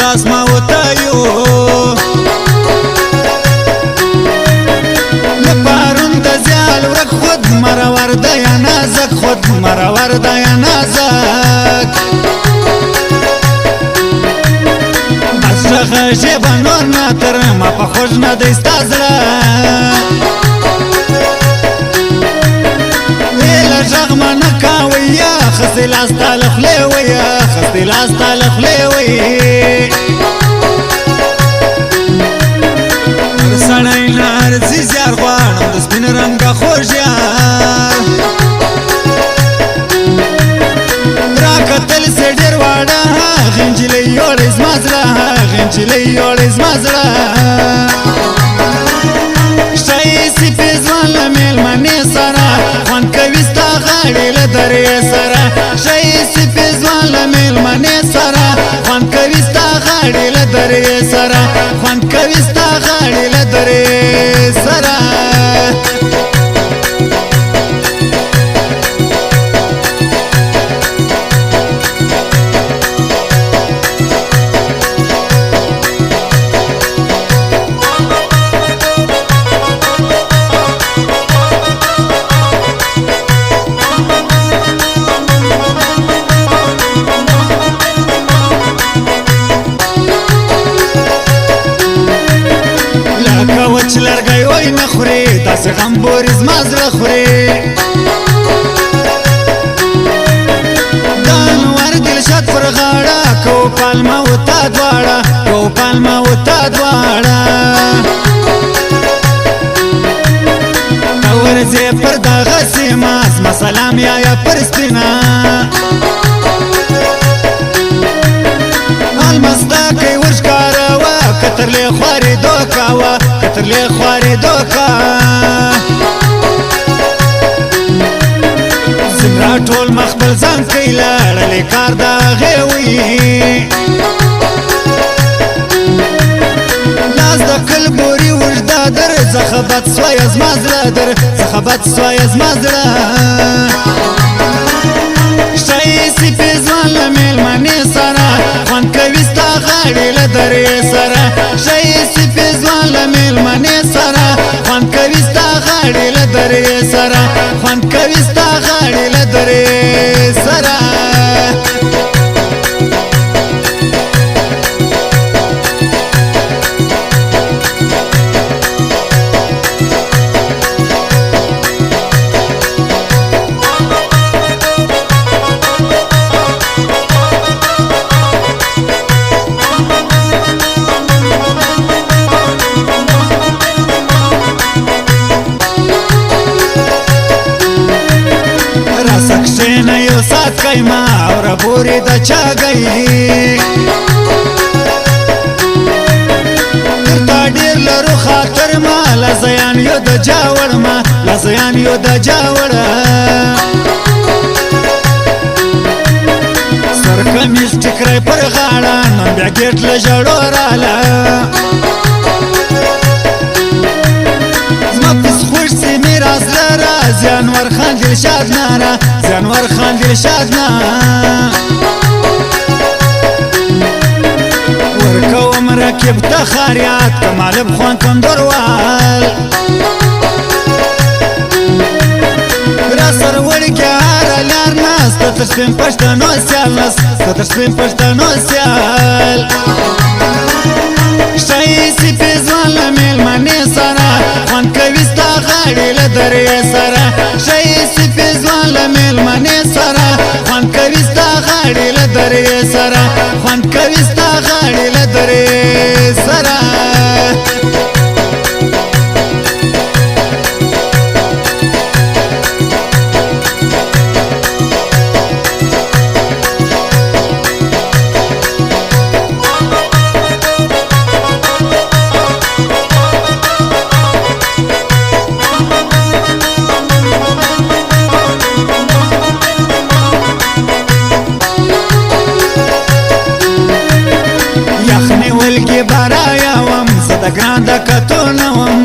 لاس ما وتایو لپارون د زیال ورک خود مرور د یا نازک خود مرور د یا نازک بسرخه شیبه نور ناتر ما په خوش نه دی ستا زړه لیله غږ ما نه کاوی یا خسې لاس تا له خولې ویه خسې لاس تا له خولې ویې هر سړی نه ارزي زیار غواړم د سپین رنګه خوږ یار راکتل سې ډېر واړه هغې نجلۍ یوړې زما زړه هغې نجلۍ یوړې زما زړه ښایستې پېزوان له مېلمنې سره خوند کوي ستا غاړې له درې سره ښایستې پېزوان له مېلمنې سره خوند کوي ستا غاړې له درې سره خوند کوي ستا غاړې له درې سره وچ لرګی وای نه خورې داسې غمبورې زما زړه خورې د انور دلشاد پر غاړه کو پالمه و تا دواړه کو پالمه و تا دواړه ته ورځې پر دغه سیمه زما سلام یایه پر سپینه المصداقی ورښکاروه کترلې خوارې دوکاوه کترلې خوارې دوکا زمرا ټول مخبل ځان کوي لړلې کار د هغې وي لاس د کلبوري وژده در څخه بد سویه زما زړه در څخه بد سویه زما زړه ښایستې پېزوان له مېلمنې سره خوند کوي ستا غاړې له درې سره ښایستې پېزوان له مېلمنې سره خوند کوي ستا غاړې له درې سره خوند کوي ستا غاړې له درې سره کښېنه یو ساعت قیمه اوره پورې د چا گئی تر تا ډېر لرو خاطر ما لزیان یو د جاوړ ما لزیان یو د جاوړه سر کمیس ټیکری پر غاړه نن بیا ګېټ له ژړو راله زما پس خوږ سي میراث لره زیانور خان دلشاد ناره زیانور خان دلشاد نه ورکوم رکب ته خاریات کمالب خوان کندروال را سر وړکې هره لار ناسته تر سپین پښتنو سیال نسته تر سپین پښتنو سیال ښایستې پېزوان له مېلمنې سره خوند کوي ستا غاړې له درې سره ښایستې پېزوان له مېلمنې سره خوند کوي ستا غاړې له درې سره خوند کوي ستا غاړې له درې سره ګران د کتونه وم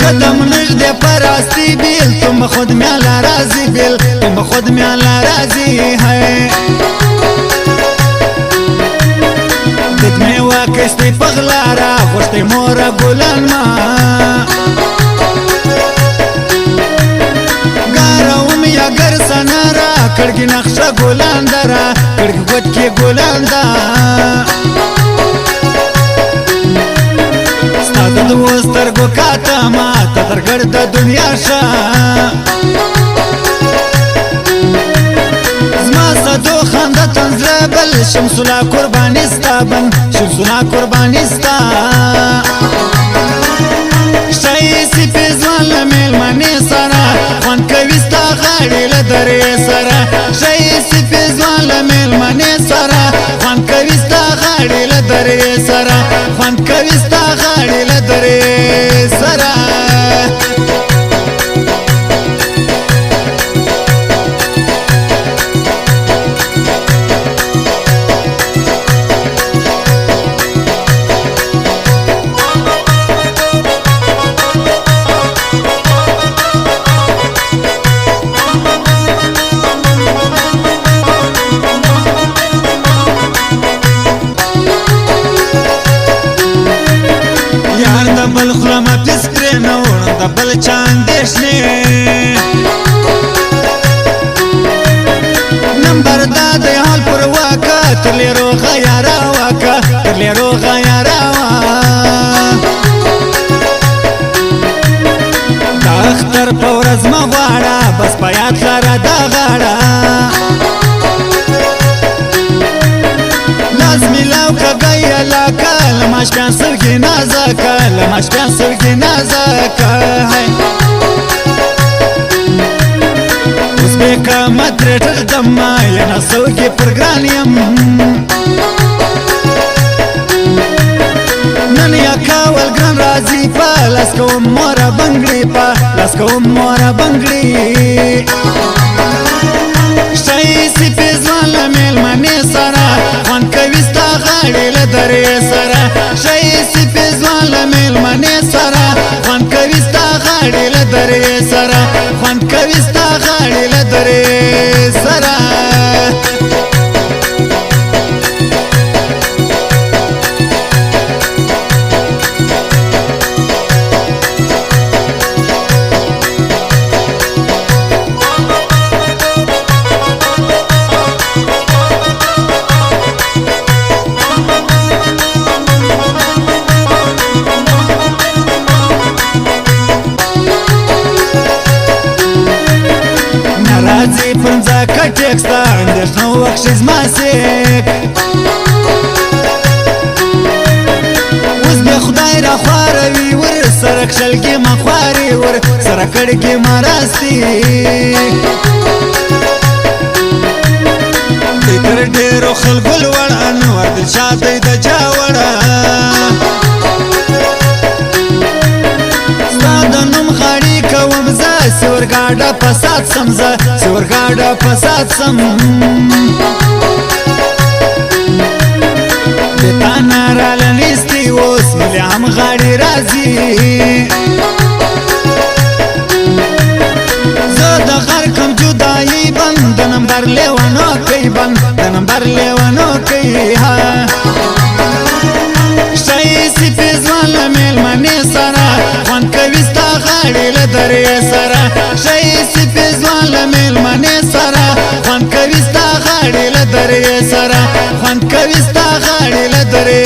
قدم نږدې پر راستی بیل تم خود میالا راضی بیل تم خود میالا راضی ہے گشتی پغلارا خوشتی مورا گلان ما گاروم یا گر سنارا کڑکی نقشا گلان دارا کڑکی گوت کی گلان دا ستاد دوستر گو کاتا ما تدر گرد دنیا شا دو خنده تنزله بل شمسولا قربانستا بن شمسولا قربانستا شایستی پیزوان لمیل منی سرا خوان کویستا غاڑی لدری سرا شایستی پیزوان لمیل منی سرا خوان کویستا غاڑی لدری سرا خوان کویستا غاڑی لدری سرا بل خلما پسکره نوړم د بل چاندېشنې نمبر دا د حال پر واکا ترلی روغه یارا واکا ترلی روغه یارا وا د اختر په ورځ مه غواړه بس په یاد لره دا غاړه لازمی لوکه گیا لاکه لماش بیان سرگی نازکه لماش بیان سرگی نازکه اوس بیکا مدرټر دما ینا سوگی پرگرانیم نن یا کاول گران رازی پا لسکو مورا بنگلی پا لسکو مورا بنگلی شایستی پیزوان لمیل منی سرا خوان کویستا غاڑی لدری سرا شایستی پیزوان لمیل منی سرا خوان کویستا غاڑی لدری سرا خوان کویستا غاڑی لدری سرا راځي پنځه کټکستا اندېښنه وخت زماسیک اوس به خدای را خواروي ور سره کښلګي ما خواري ور سره کړګي ما راستي تر ډېرو خلکو لوړ انور دلشاد دی د چا وړه ستا د نوم غاړي کوم زه سورګاډه پسات سم زه سورګاډه پسات سم د تا ناراله نیستي اوس ملي هم غاړي راځي زه د غر کم جدایي بند د نمبر لیوانو کوي بند د نمبر لیوانو کوي شایستی پیزوان لمیل منی سرا خوان کویستا غاڑی لدری سرا شایستی پیزوان لمیل منی سرا خوان کویستا غاڑی لدری سرا خوان کویستا غاڑی لدری